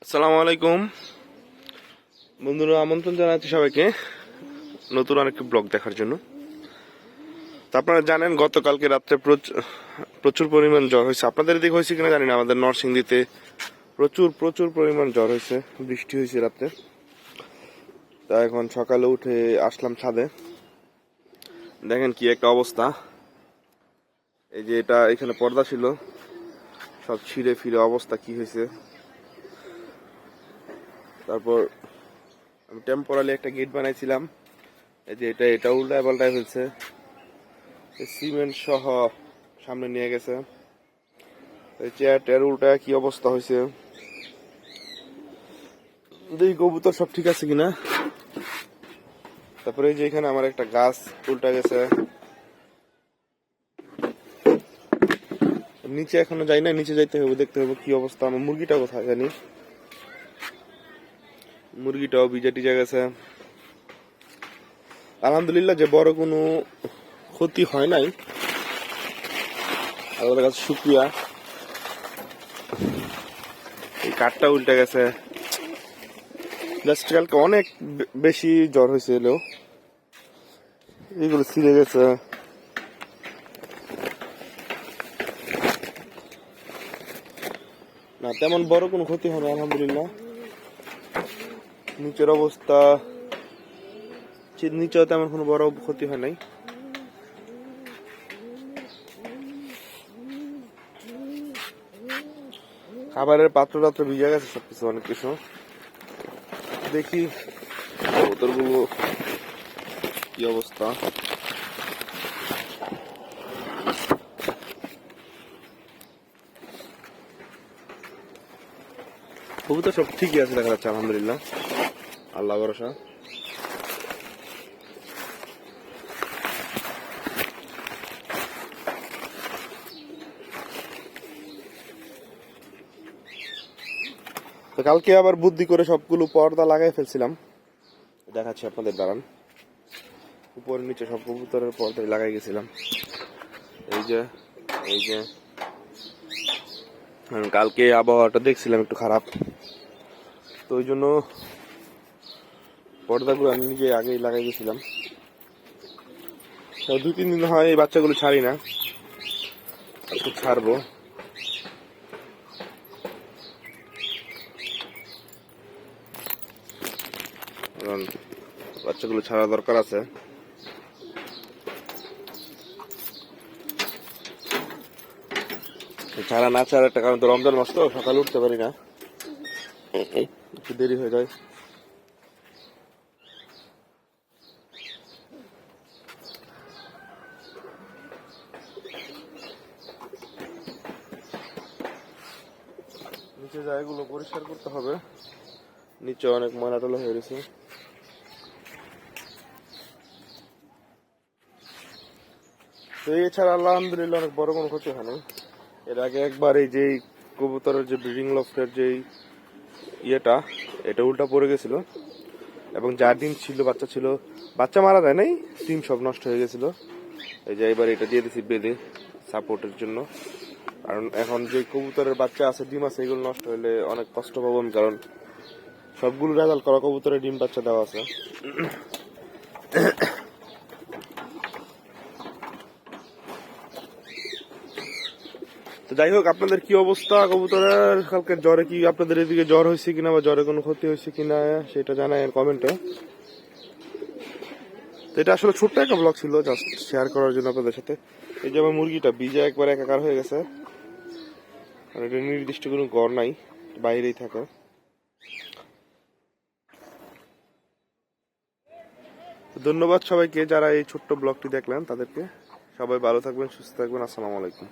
আসসালামু আলাইকুম বন্ধুরা, আমন্ত্রণ জানাচ্ছি সবাইকে নতুন আরেকটি ব্লগ দেখার জন্য। তো আপনারা জানেন গতকালকে রাত্রে প্রচুর পরিমাণ জ্বর হয়েছে। আপনাদের এদিকে হয়েছে কিনা জানি না, আমাদের নরসিংদীতে প্রচুর প্রচুর পরিমাণ জ্বর হয়েছে, বৃষ্টি হয়েছে রাত্রে। তা এখন সকালে উঠে আসলাম ছাদে, দেখেন কি একটা অবস্থা। এই যে এটা এখানে পর্দা ছিল, সব ছিঁড়ে ফিরে অবস্থা কি হয়েছে। তারপর আমি টেম্পোরালি একটা গেট বানাইছিলাম, এই যে এটা উল্টায় পাল্টায় ফেলছে, সিমেন্ট সহ সামনে নিয়ে গেছে। এই চেয়ার উল্টায় কি অবস্থা হয়েছে। দেখি কবুতর সব ঠিক আছে কিনা। তারপরে এই যে এখানে আমার একটা গাছ উল্টা গেছে, নিচে এখনো যাই না, নিচে যাইতে হবে, দেখতে হবে কি অবস্থা। আমার মুরগিটা কোথায় জানি, মুরগিটাও ভিজে টিজে গেছে। আলহামদুলিল্লাহ যে বড় কোনো ক্ষতি হয় নাই, আল্লাহর কাছে শুকরিয়া। এই কাঠটা উল্টে গেছে, কালকে অনেক বেশি জ্বর হয়েছে, এলো এগুলো ছিঁড়ে গেছে। না তেমন বড় কোনো ক্ষতি হয় না আলহামদুলিল্লাহ। নিচের অবস্থা, নিচেও তেমন কোনো বড় ক্ষতি হয় নাই। খাবারের পাত্র টাত্র ভিজে গেছে সবকিছু, অনেক কিছু। দেখি কবুতরগুলো কি অবস্থা। কবুতর সব ঠিকই আছে দেখা যাচ্ছে আলহামদুলিল্লাহ, আল্লাহ ভরসা। তো কালকে আবার বুদ্ধি করে সবগুলো পর্দা লাগাই ফেলছিলাম, দেখাচ্ছি আপনাদের, দাঁড়ান। উপরে নিচে সব কবুতরের পর্দায় লাগাই গেছিলাম। এই যে এই যে কালকে আবহাওয়াটা দেখছিলাম একটু খারাপ, তো ওই জন্য পর্দাগুলো আমি নিজে আগেই লাগাই গেছিলাম। তো 2-3 দিন হয় এই বাচ্চাগুলো ছাড়ি না, একটু ছাড়বো। কারণ বাচ্চাগুলো ছাড়া দরকার আছে। ছাড়া না ছাড়া একটা কারণ তো রমজান মাস, তো সকালে উঠতে পারি না, একটু দেরি হয়ে যায়। নিচে জায়গাগুলো পরিষ্কার করতে হবে, নিচে অনেক ময়লা টলা হয়ে গেছে। তো এছাড়া আলহামদুলিল্লাহ অনেক বড় কোনো ক্ষতি হয়নি। এর আগে একবার এই যে কবুতরের যে ব্রিডিং লফটের যে এটা উল্টা পড়ে গেছিল, এবং যার ডিম ছিল, বাচ্চা ছিল, বাচ্চা মারা যায় নাই, ডিম সব নষ্ট হয়ে গেছিল। এই যে এবার এটা দিয়ে দিছি বেঁধে সাপোর্টের জন্য, কারণ এখন যে কবুতরের বাচ্চা আছে, ডিম আছে, এগুলো নষ্ট হলে অনেক কষ্ট পাবো আমি, কারণ সবগুলো রেজাল্ট করা কবুতরের ডিম বাচ্চা দেওয়া আছে। তো যাই হোক, আপনাদের কি অবস্থা কবুতরের? কালকে জ্বরে কি আপনাদের এদিকে জ্বর হয়েছে কিনা, বা জ্বরে কোনো ক্ষতি হয়েছে কিনা সেটা জানাই কমেন্টে। তো এটা আসলে ছোট্ট একটা ব্লগ ছিল, জাস্ট শেয়ার করার জন্য আপনাদের সাথে। এই যে আমার মুরগিটা ভিজে একবার একাকার হয়ে গেছে, আর এটা নির্দিষ্ট কোনো ঘর নাই, বাইরেই থাকে। ধন্যবাদ সবাইকে যারা এই ছোট্ট ব্লগটি দেখলেন, তাদেরকে। সবাই ভালো থাকবেন, সুস্থ থাকবেন। আসসালামু আলাইকুম।